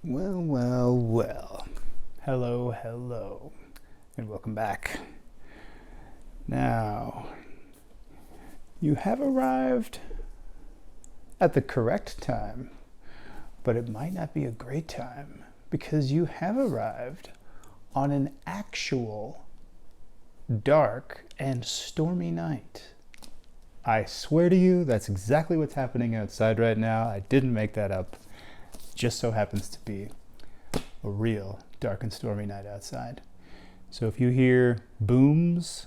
Well, well, well. Hello, hello, and welcome back. Now, you have arrived at the correct time, but it might not be a great time because you have arrived on an actual dark and stormy night. I swear to you, that's exactly what's happening outside right now. I didn't make that up. Just so happens to be a real dark and stormy night outside. So if you hear booms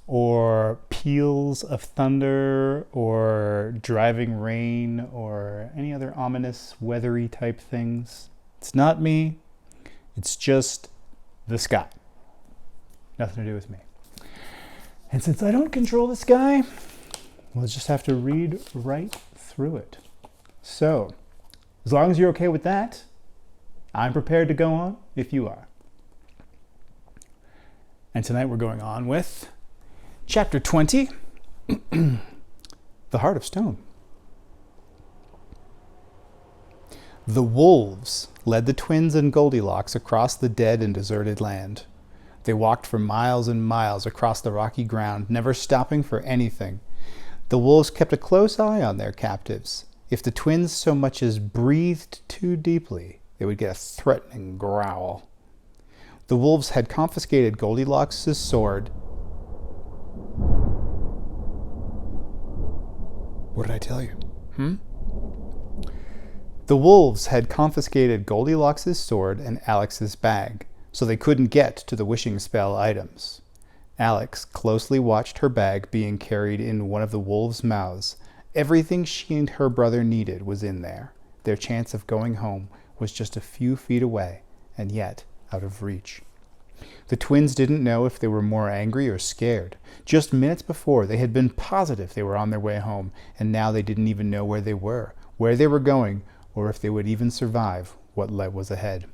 or peals of thunder or driving rain or any other ominous weathery type things, it's not me. It's just the sky. Nothing to do with me. And since I don't control the sky, we'll just have to read right through it. So, as long as you're okay with that, I'm prepared to go on if you are. And tonight we're going on with Chapter 20, The Heart of Stone. The wolves led the twins and Goldilocks across the dead and deserted land. They walked for miles and miles across the rocky ground, never stopping for anything. The wolves kept a close eye on their captives. If the twins so much as breathed too deeply, they would get a threatening growl. The wolves had confiscated Goldilocks' sword. What did I tell you? The wolves had confiscated Goldilocks' sword and Alex's bag, so they couldn't get to the wishing spell items. Alex closely watched her bag being carried in one of the wolves' mouths. Everything she and her brother needed was in there. Their chance of going home was just a few feet away, and yet out of reach. The twins didn't know if they were more angry or scared. Just minutes before, they had been positive they were on their way home, and now they didn't even know where they were going, or if they would even survive what was ahead.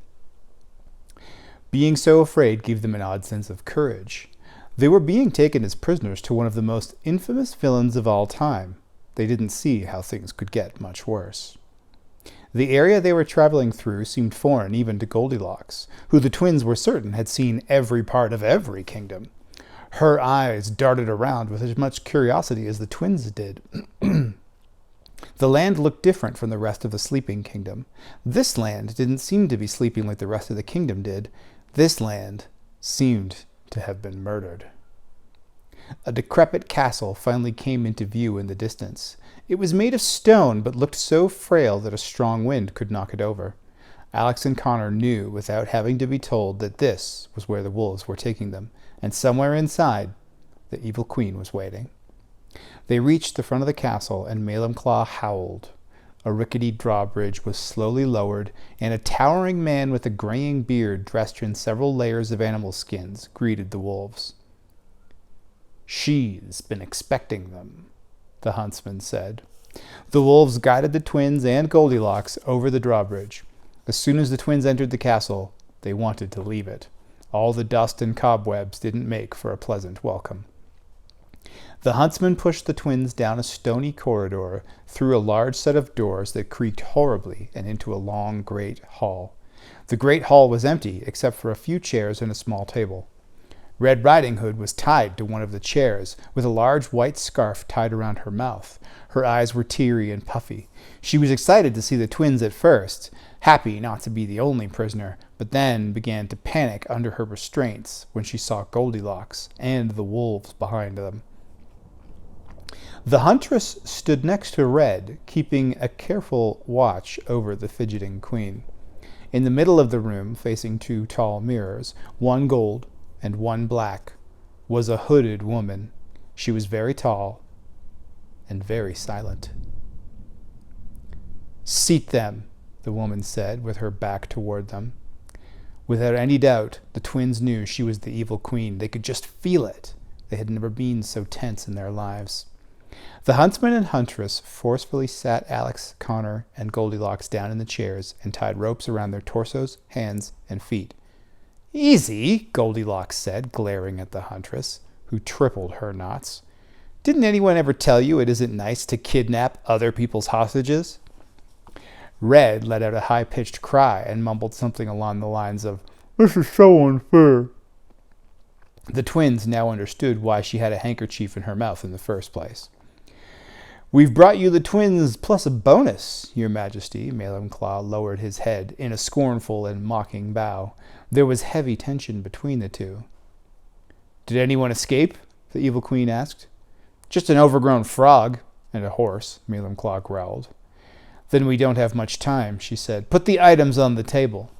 Being so afraid gave them an odd sense of courage. They were being taken as prisoners to one of the most infamous villains of all time. They didn't see how things could get much worse. The area they were traveling through seemed foreign even to Goldilocks, who the twins were certain had seen every part of every kingdom. Her eyes darted around with as much curiosity as the twins did. The land looked different from the rest of the sleeping kingdom. This land didn't seem to be sleeping like the rest of the kingdom did. This land seemed to have been murdered. A decrepit castle finally came into view in the distance. It was made of stone, but looked so frail that a strong wind could knock it over. Alex and Connor knew without having to be told that this was where the wolves were taking them, and somewhere inside, the evil queen was waiting. They reached the front of the castle, and Malemclaw howled. A rickety drawbridge was slowly lowered, and a towering man with a graying beard dressed in several layers of animal skins greeted the wolves. "She's been expecting them," the huntsman said. The wolves guided the twins and Goldilocks over the drawbridge. As soon as the twins entered the castle, they wanted to leave it. All the dust and cobwebs didn't make for a pleasant welcome. The huntsman pushed the twins down a stony corridor, through a large set of doors that creaked horribly, and into a long, great hall. The great hall was empty, except for a few chairs and a small table. Red Riding Hood was tied to one of the chairs, with a large white scarf tied around her mouth. Her eyes were teary and puffy. She was excited to see the twins at first, happy not to be the only prisoner, but then began to panic under her restraints when she saw Goldilocks and the wolves behind them. The huntress stood next to Red, keeping a careful watch over the fidgeting queen. In the middle of the room, facing two tall mirrors, one gold and one black, was a hooded woman. She was very tall and very silent. "Seat them," the woman said, with her back toward them. Without any doubt, the twins knew she was the evil queen. They could just feel it. They had never been so tense in their lives. The huntsman and huntress forcefully sat Alex, Connor, and Goldilocks down in the chairs and tied ropes around their torsos, hands, and feet. "Easy," Goldilocks said, glaring at the huntress, who tripled her knots. "Didn't anyone ever tell you it isn't nice to kidnap other people's hostages?" Red let out a high-pitched cry and mumbled something along the lines of, "This is so unfair." The twins now understood why she had a handkerchief in her mouth in the first place. "We've brought you the twins plus a bonus, Your Majesty." Malum Claw lowered his head in a scornful and mocking bow. There was heavy tension between the two. "Did anyone escape?" the evil queen asked. "Just an overgrown frog and a horse," Malum Claw growled. "Then we don't have much time," she said. "Put the items on the table."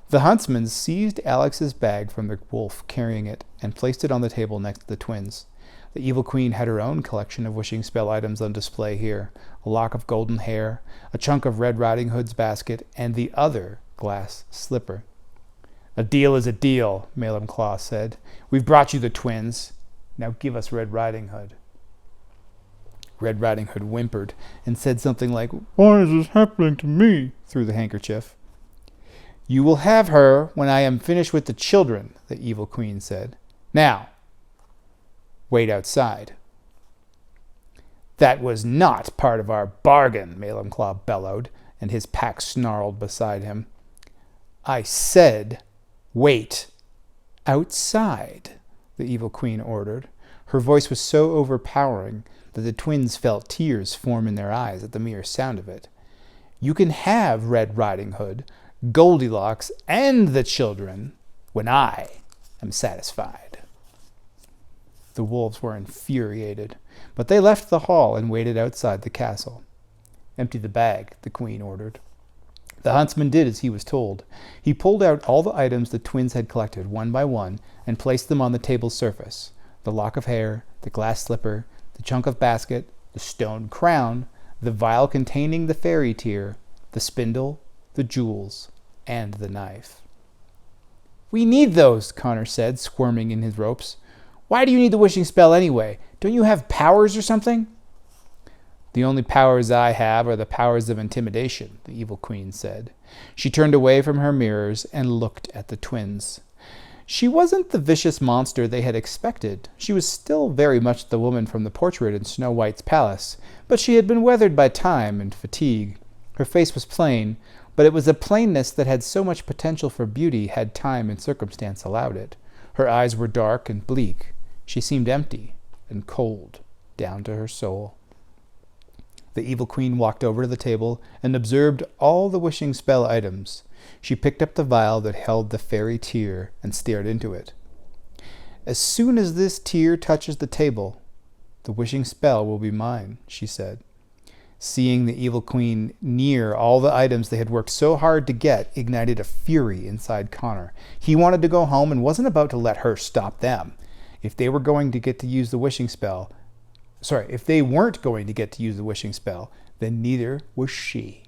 The huntsman seized Alex's bag from the wolf carrying it and placed it on the table next to the twins. The evil queen had her own collection of wishing spell items on display here, a lock of golden hair, a chunk of Red Riding Hood's basket, and the other glass slipper. "A deal is a deal," Malum Claw said. "We've brought you the twins. Now give us Red Riding Hood." Red Riding Hood whimpered and said something like, "Why is this happening to me?" through the handkerchief. "You will have her when I am finished with the children," the evil queen said. "Now, wait outside." "That was not part of our bargain," Malum Claw bellowed, and his pack snarled beside him. "I said, wait outside," the evil queen ordered. Her voice was so overpowering that the twins felt tears form in their eyes at the mere sound of it. "You can have Red Riding Hood, Goldilocks, and the children when I am satisfied." The wolves were infuriated, but they left the hall and waited outside the castle. "Empty the bag," the queen ordered. The huntsman did as he was told. He pulled out all the items the twins had collected one by one and placed them on the table's surface: the lock of hair, the glass slipper, the chunk of basket, the stone crown, the vial containing the fairy tear, the spindle, the jewels, and the knife. "We need those," Connor said, squirming in his ropes. "Why do you need the wishing spell anyway? Don't you have powers or something?" "The only powers I have are the powers of intimidation," the evil queen said. She turned away from her mirrors and looked at the twins. She wasn't the vicious monster they had expected. She was still very much the woman from the portrait in Snow White's palace, but she had been weathered by time and fatigue. Her face was plain, but it was a plainness that had so much potential for beauty had time and circumstance allowed it. Her eyes were dark and bleak. She seemed empty and cold down to her soul. The evil queen walked over to the table and observed all the wishing spell items. She picked up the vial that held the fairy tear and stared into it. "As soon as this tear touches the table, the wishing spell will be mine," she said. Seeing the evil queen near all the items they had worked so hard to get ignited a fury inside Connor. He wanted to go home and wasn't about to let her stop them. If they weren't going to get to use the wishing spell, then neither was she.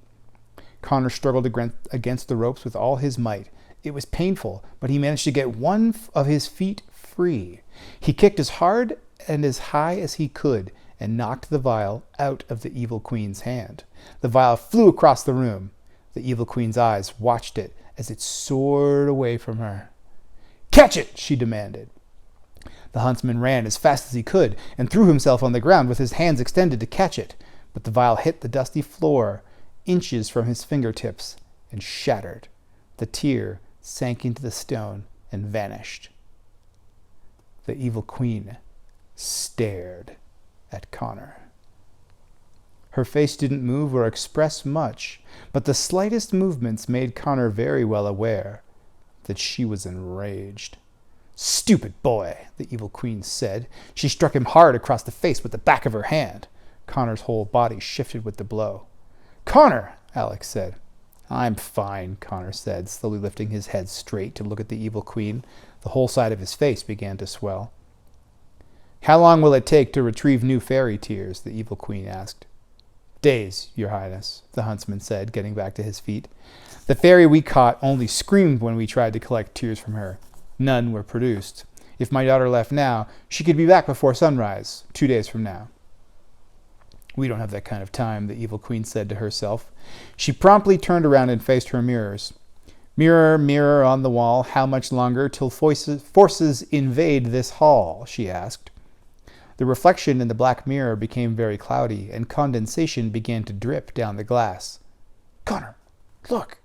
Connor struggled against the ropes with all his might. It was painful, but he managed to get one of his feet free. He kicked as hard and as high as he could and knocked the vial out of the evil queen's hand. The vial flew across the room. The evil queen's eyes watched it as it soared away from her. "Catch it!" she demanded. The huntsman ran as fast as he could and threw himself on the ground with his hands extended to catch it, but the vial hit the dusty floor inches from his fingertips and shattered. The tear sank into the stone and vanished. The evil queen stared at Connor. Her face didn't move or express much, but the slightest movements made Connor very well aware that she was enraged. "Stupid boy," the evil queen said. She struck him hard across the face with the back of her hand. Connor's whole body shifted with the blow. "Connor," Alex said. "I'm fine," Connor said, slowly lifting his head straight to look at the evil queen. The whole side of his face began to swell. "How long will it take to retrieve new fairy tears?" the evil queen asked. "Days, Your Highness," the huntsman said, getting back to his feet. "The fairy we caught only screamed when we tried to collect tears from her. None were produced. If my daughter left now, she could be back before sunrise, 2 days from now." "We don't have that kind of time," the evil queen said to herself. She promptly turned around and faced her mirrors. "Mirror, mirror on the wall, how much longer till forces invade this hall?" she asked. The reflection in the black mirror became very cloudy, and condensation began to drip down the glass. Connor, look,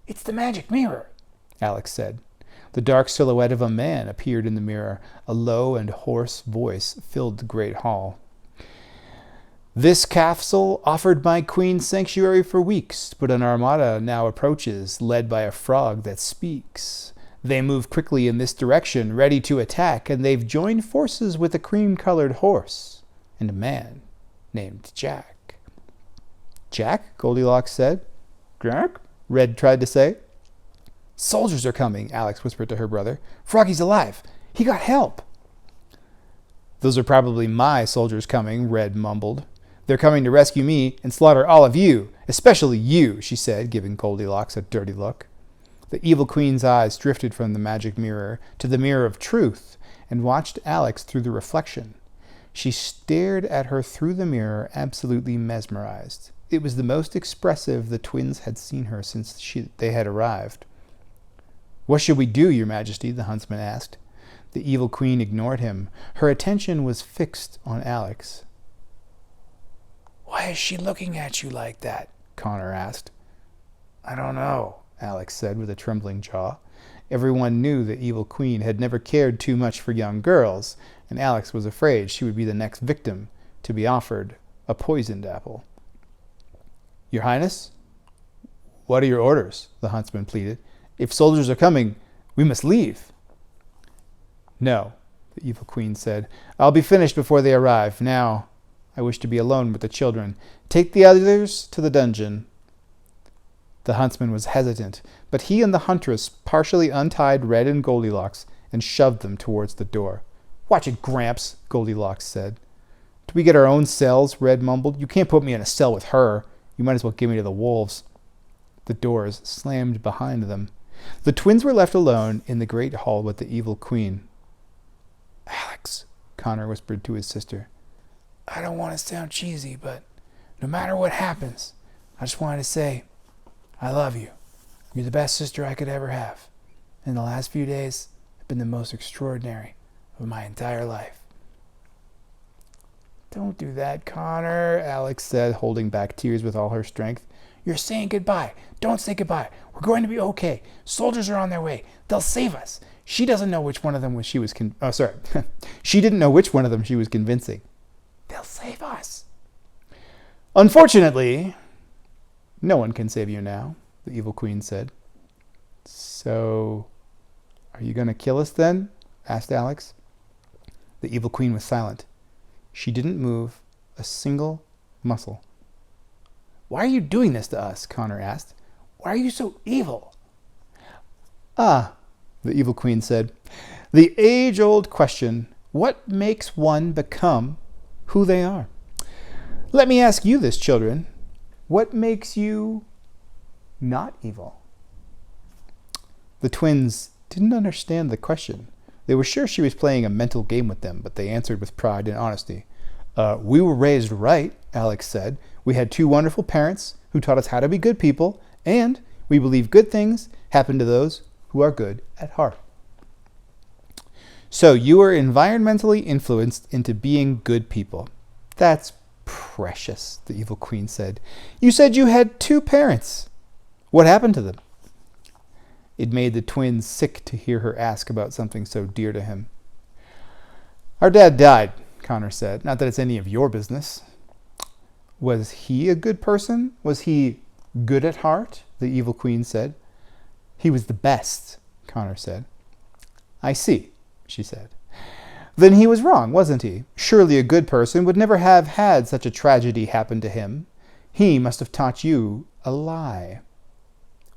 it's the magic mirror, Alex said. The dark silhouette of a man appeared in the mirror. A low and hoarse voice filled the great hall. This castle offered my queen sanctuary for weeks, but an armada now approaches, led by a frog that speaks. They move quickly in this direction, ready to attack, and they've joined forces with a cream-colored horse and a man named Jack. Jack? Goldilocks said. Jack? Red tried to say. Soldiers are coming, Alex whispered to her brother. Froggy's alive. He got help. Those are probably my soldiers coming, Red mumbled. They're coming to rescue me and slaughter all of you, especially you, she said, giving Goldilocks a dirty look. The evil queen's eyes drifted from the magic mirror to the mirror of truth and watched Alex through the reflection. She stared at her through the mirror, absolutely mesmerized. It was the most expressive the twins had seen her since they had arrived. What should we do, Your Majesty? The huntsman asked. The evil queen ignored him. Her attention was fixed on Alex. Why is she looking at you like that? Connor asked. I don't know, Alex said with a trembling jaw. Everyone knew the evil queen had never cared too much for young girls, and Alex was afraid she would be the next victim to be offered a poisoned apple. Your Highness? What are your orders? The huntsman pleaded. If soldiers are coming, we must leave. No, the evil queen said. I'll be finished before they arrive. Now, I wish to be alone with the children. Take the others to the dungeon. The huntsman was hesitant, but he and the huntress partially untied Red and Goldilocks and shoved them towards the door. Watch it, Gramps, Goldilocks said. Do we get our own cells? Red mumbled. You can't put me in a cell with her. You might as well give me to the wolves. The doors slammed behind them. The twins were left alone in the great hall with the evil queen. Alex, Connor whispered to his sister. I don't want to sound cheesy, but no matter what happens, I just wanted to say, I love you. You're the best sister I could ever have. And the last few days have been the most extraordinary of my entire life. Don't do that, Connor, Alex said, holding back tears with all her strength. You're saying goodbye. Don't say goodbye. We're going to be okay. Soldiers are on their way. They'll save us. She doesn't know which one of them she was she didn't know which one of them she was convincing. They'll save us. Unfortunately, no one can save you now, the evil queen said. So, are you going to kill us then? Asked Alex. The evil queen was silent. She didn't move a single muscle. Why are you doing this to us? Connor asked. Why are you so evil? Ah, the evil queen said. The age-old question, what makes one become who they are? Let me ask you this, children. What makes you not evil? The twins didn't understand the question. They were sure she was playing a mental game with them, but they answered with pride and honesty. We were raised right, Alex said. We had 2 wonderful parents who taught us how to be good people, and we believe good things happen to those who are good at heart. So you were environmentally influenced into being good people. That's precious, the evil queen said. You said you had 2 parents. What happened to them? It made the twins sick to hear her ask about something so dear to him. Our dad died, Connor said. Not that it's any of your business. Was he a good person? Was he good at heart? The evil queen said. He was the best, Connor said. I see, she said. Then he was wrong, wasn't he? Surely a good person would never have had such a tragedy happen to him. He must have taught you a lie.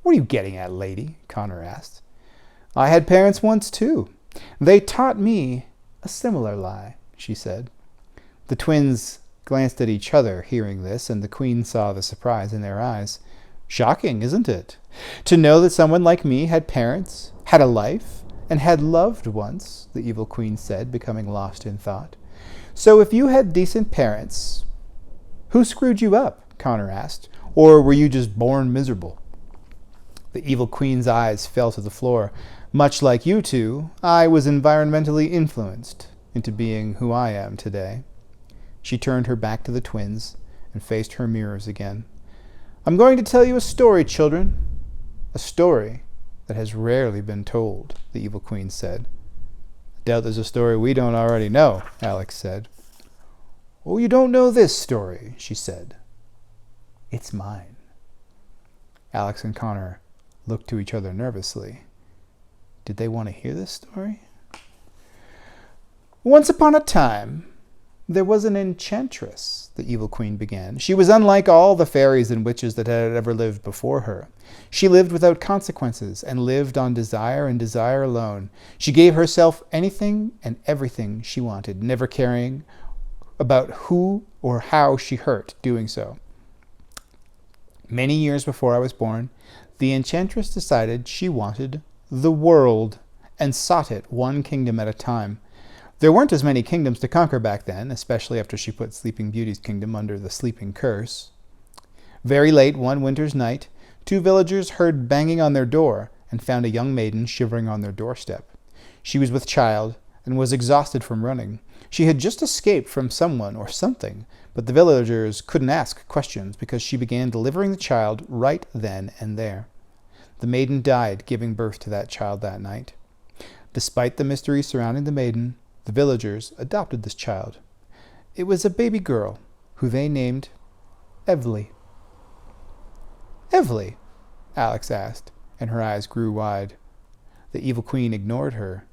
What are you getting at, lady? Connor asked. I had parents once, too. They taught me a similar lie, she said. The twins glanced at each other, hearing this, and the queen saw the surprise in their eyes. Shocking, isn't it? To know that someone like me had parents, had a life, and had loved once, the evil queen said, becoming lost in thought. So if you had decent parents, who screwed you up? Connor asked. Or were you just born miserable? The evil queen's eyes fell to the floor. Much like you two, I was environmentally influenced into being who I am today. She turned her back to the twins and faced her mirrors again. I'm going to tell you a story, children. A story that has rarely been told, the evil queen said. I doubt there's a story we don't already know, Alex said. Oh, you don't know this story, she said. It's mine. Alex and Connor looked to each other nervously. Did they want to hear this story? Once upon a time, there was an enchantress, the evil queen began. She was unlike all the fairies and witches that had ever lived before her. She lived without consequences and lived on desire and desire alone. She gave herself anything and everything she wanted, never caring about who or how she hurt doing so. Many years before I was born, the enchantress decided she wanted the world and sought it one kingdom at a time. There weren't as many kingdoms to conquer back then, especially after she put Sleeping Beauty's kingdom under the sleeping curse. Very late one winter's night, 2 villagers heard banging on their door and found a young maiden shivering on their doorstep. She was with child and was exhausted from running. She had just escaped from someone or something, but the villagers couldn't ask questions because she began delivering the child right then and there. The maiden died giving birth to that child that night. Despite the mystery surrounding the maiden, the villagers adopted this child. It was a baby girl who they named Evely. Evely? Alex asked, and her eyes grew wide. The evil queen ignored her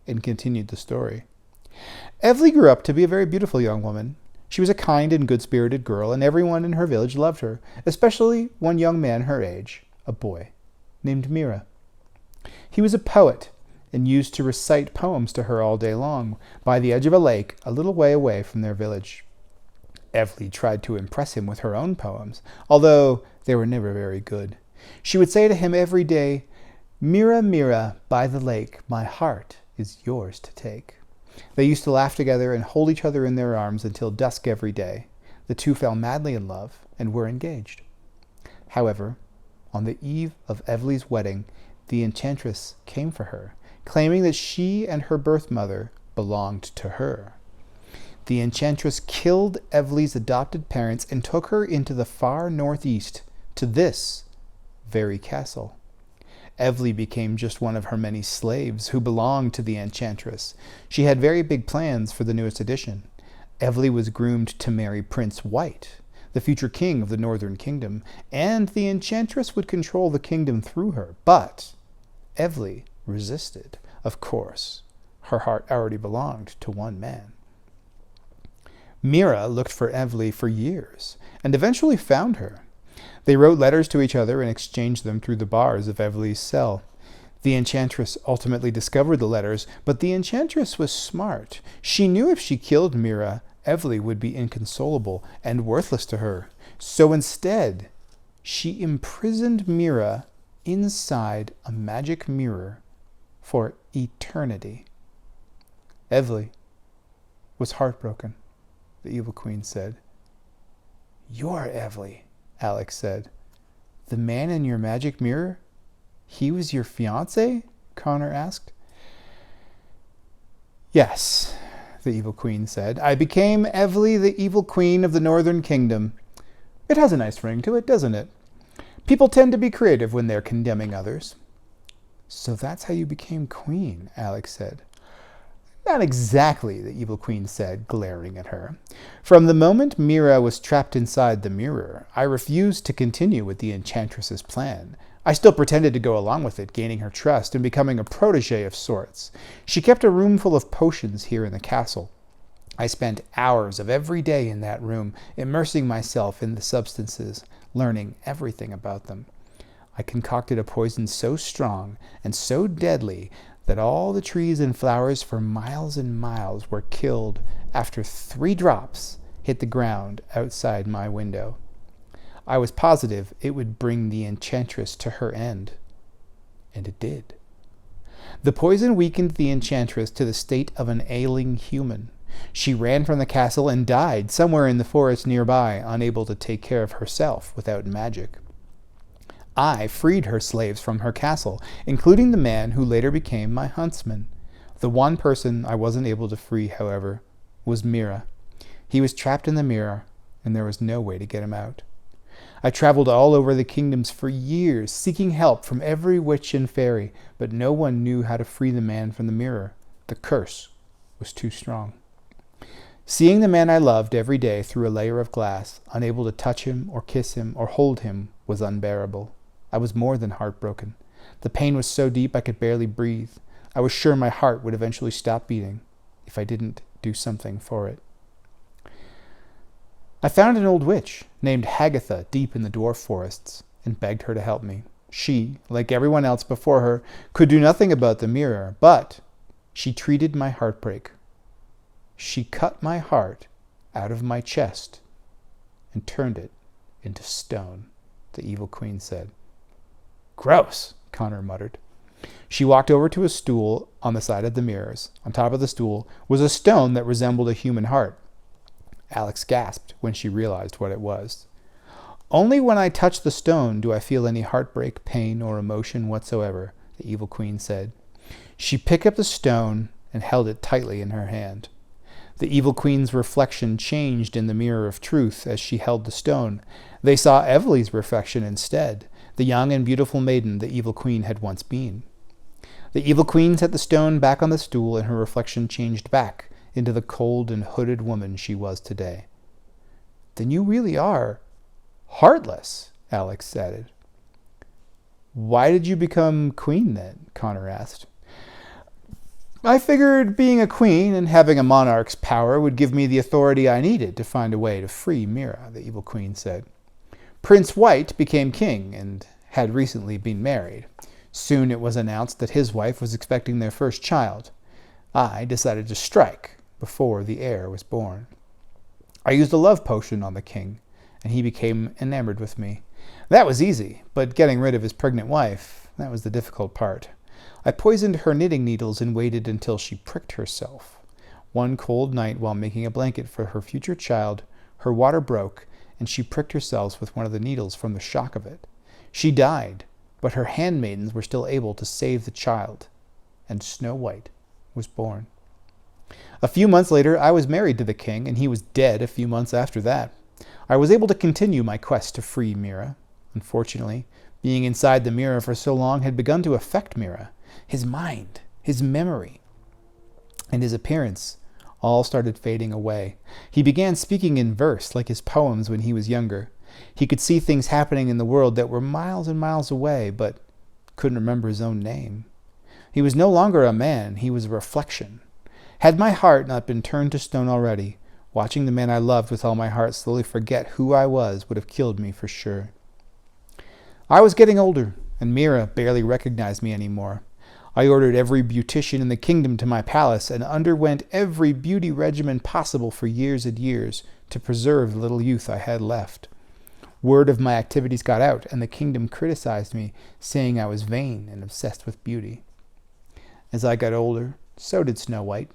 and continued the story. Evely grew up to be a very beautiful young woman. She was a kind and good-spirited girl, and everyone in her village loved her, especially one young man her age, a boy, named Mira. He was a poet and used to recite poems to her all day long by the edge of a lake a little way away from their village. Evely tried to impress him with her own poems, although they were never very good. She would say to him every day, "Mira, Mira, by the lake, my heart is yours to take." They used to laugh together and hold each other in their arms until dusk every day. The two fell madly in love and were engaged. However, on the eve of Evely's wedding, the enchantress came for her, claiming that she and her birth mother belonged to her. The enchantress killed Evely's adopted parents and took her into the far northeast to this very castle. Evely became just one of her many slaves who belonged to the enchantress. She had very big plans for the newest edition. Evely was groomed to marry Prince White, the future king of the Northern Kingdom, and the enchantress would control the kingdom through her. But Evely resisted, of course. Her heart already belonged to one man. Mira looked for Evely for years, and eventually found her. They wrote letters to each other and exchanged them through the bars of Evely's cell. The enchantress ultimately discovered the letters, but the enchantress was smart. She knew if she killed Mira, Evely would be inconsolable and worthless to her. So instead, she imprisoned Mira inside a magic mirror for eternity. Evely was heartbroken, the evil queen said. "You're Evely," Alex said. "The man in your magic mirror? He was your fiancé?" Connor asked. "Yes," the evil queen said. "I became Evely, the evil queen of the Northern Kingdom. It has a nice ring to it, doesn't it? People tend to be creative when they're condemning others." "So that's how you became queen," Alex said. "Not exactly," the evil queen said, glaring at her. "From the moment Mira was trapped inside the mirror, I refused to continue with the enchantress's plan. I still pretended to go along with it, gaining her trust and becoming a protege of sorts. She kept a room full of potions here in the castle. I spent hours of every day in that room, immersing myself in the substances, learning everything about them. I concocted a poison so strong and so deadly that all the trees and flowers for miles and miles were killed after 3 drops hit the ground outside my window. I was positive it would bring the enchantress to her end. And it did. The poison weakened the enchantress to the state of an ailing human. She ran from the castle and died somewhere in the forest nearby, unable to take care of herself without magic. I freed her slaves from her castle, including the man who later became my huntsman. The one person I wasn't able to free, however, was Mira. He was trapped in the mirror, and there was no way to get him out. I traveled all over the kingdoms for years, seeking help from every witch and fairy, but no one knew how to free the man from the mirror. The curse was too strong. Seeing the man I loved every day through a layer of glass, unable to touch him or kiss him or hold him, was unbearable. I was more than heartbroken. The pain was so deep I could barely breathe. I was sure my heart would eventually stop beating if I didn't do something for it. I found an old witch named Hagatha deep in the dwarf forests and begged her to help me. She, like everyone else before her, could do nothing about the mirror, but she treated my heartbreak. She cut my heart out of my chest and turned it into stone, the evil queen said. Gross, Connor muttered. She walked over to a stool on the side of the mirrors. On top of the stool was a stone that resembled a human heart. Alex gasped when she realized what it was. Only when I touch the stone do I feel any heartbreak, pain, or emotion whatsoever, the evil queen said. She picked up the stone and held it tightly in her hand. The evil queen's reflection changed in the mirror of truth as she held the stone. They saw Evely's reflection instead, the young and beautiful maiden the evil queen had once been. The evil queen set the stone back on the stool, and her reflection changed back into the cold and hooded woman she was today. Then you really are heartless, Alex added. Why did you become queen then? Connor asked. I figured being a queen and having a monarch's power would give me the authority I needed to find a way to free Mira, the evil queen said. Prince White became king and had recently been married. Soon it was announced that his wife was expecting their first child. I decided to strike before the heir was born. I used a love potion on the king, and he became enamored with me. That was easy, but getting rid of his pregnant wife, that was the difficult part. I poisoned her knitting needles and waited until she pricked herself. One cold night, while making a blanket for her future child, her water broke, and she pricked herself with one of the needles from the shock of it. She died, but her handmaidens were still able to save the child, and Snow White was born. A few months later, I was married to the king, and he was dead a few months after that. I was able to continue my quest to free Mira. Unfortunately, being inside the mirror for so long had begun to affect Mira. His mind, his memory, and his appearance all started fading away. He began speaking in verse, like his poems when he was younger. He could see things happening in the world that were miles and miles away, but couldn't remember his own name. He was no longer a man, he was a reflection. Had my heart not been turned to stone already, watching the man I loved with all my heart slowly forget who I was would have killed me for sure. I was getting older, and Mira barely recognized me anymore. I ordered every beautician in the kingdom to my palace and underwent every beauty regimen possible for years and years to preserve the little youth I had left. Word of my activities got out, and the kingdom criticized me, saying I was vain and obsessed with beauty. As I got older, so did Snow White.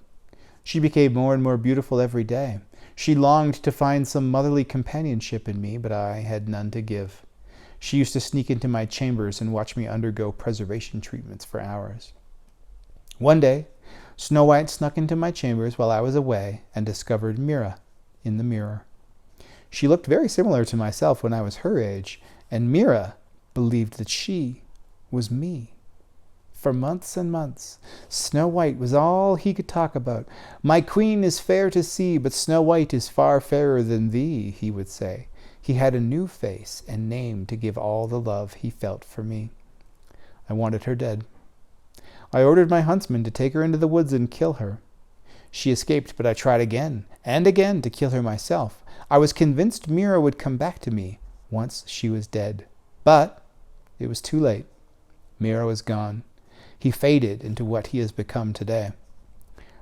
She became more and more beautiful every day. She longed to find some motherly companionship in me, but I had none to give. She used to sneak into my chambers and watch me undergo preservation treatments for hours. One day, Snow White snuck into my chambers while I was away and discovered Mira in the mirror. She looked very similar to myself when I was her age, and Mira believed that she was me. For months and months, Snow White was all he could talk about. My queen is fair to see, but Snow White is far fairer than thee, he would say. He had a new face and name to give all the love he felt for me. I wanted her dead. I ordered my huntsman to take her into the woods and kill her. She escaped, but I tried again and again to kill her myself. I was convinced Mira would come back to me once she was dead. But it was too late. Mira was gone. He faded into what he has become today.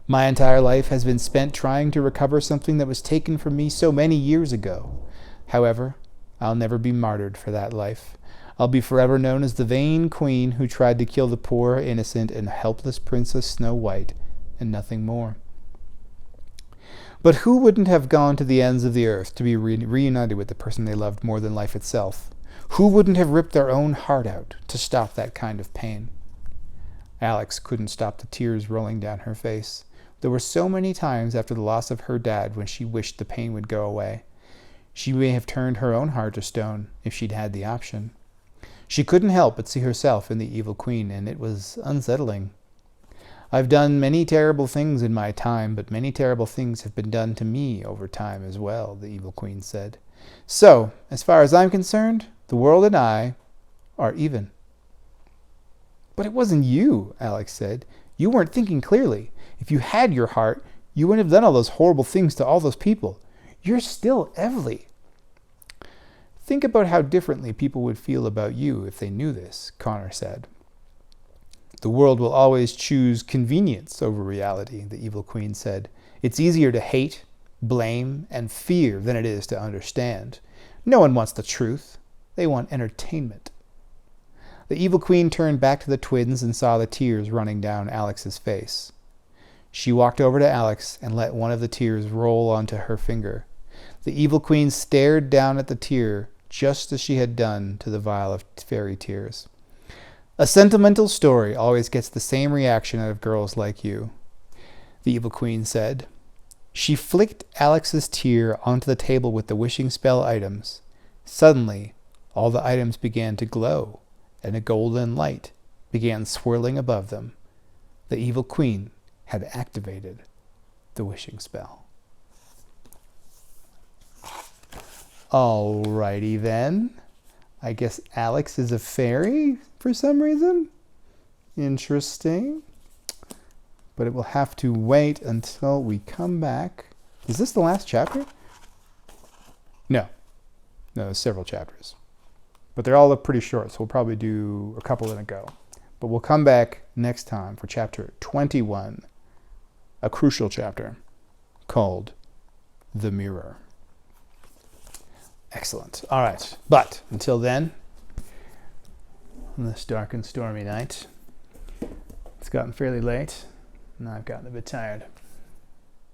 My entire life has been spent trying to recover something that was taken from me so many years ago. However, I'll never be martyred for that life. I'll be forever known as the vain queen who tried to kill the poor, innocent, and helpless Princess Snow White, and nothing more. But who wouldn't have gone to the ends of the earth to be reunited with the person they loved more than life itself? Who wouldn't have ripped their own heart out to stop that kind of pain? Alex couldn't stop the tears rolling down her face. There were so many times after the loss of her dad when she wished the pain would go away. She may have turned her own heart to stone if she'd had the option. She couldn't help but see herself in the evil queen, and it was unsettling. I've done many terrible things in my time, but many terrible things have been done to me over time as well, the evil queen said. So, as far as I'm concerned, the world and I are even. But it wasn't you, Alex said. You weren't thinking clearly. If you had your heart, you wouldn't have done all those horrible things to all those people. You're still Evely. Think about how differently people would feel about you if they knew this, Connor said. The world will always choose convenience over reality, the evil queen said. It's easier to hate, blame, and fear than it is to understand. No one wants the truth. They want entertainment. The evil queen turned back to the twins and saw the tears running down Alex's face. She walked over to Alex and let one of the tears roll onto her finger. The evil queen stared down at the tear just as she had done to the vial of fairy tears. A sentimental story always gets the same reaction out of girls like you, the evil queen said. She flicked Alex's tear onto the table with the wishing spell items. Suddenly, all the items began to glow, and a golden light began swirling above them. The evil queen had activated the wishing spell. Alrighty then. I guess Alex is a fairy for some reason. Interesting. But it will have to wait until we come back. Is this the last chapter? No. No, there's several chapters. But they're all pretty short, so we'll probably do a couple in a go. But we'll come back next time for chapter 21, a crucial chapter called The Mirror. Excellent. All right. But until then, on this dark and stormy night, it's gotten fairly late, and I've gotten a bit tired.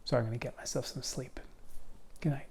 So I'm going to get myself some sleep. Good night.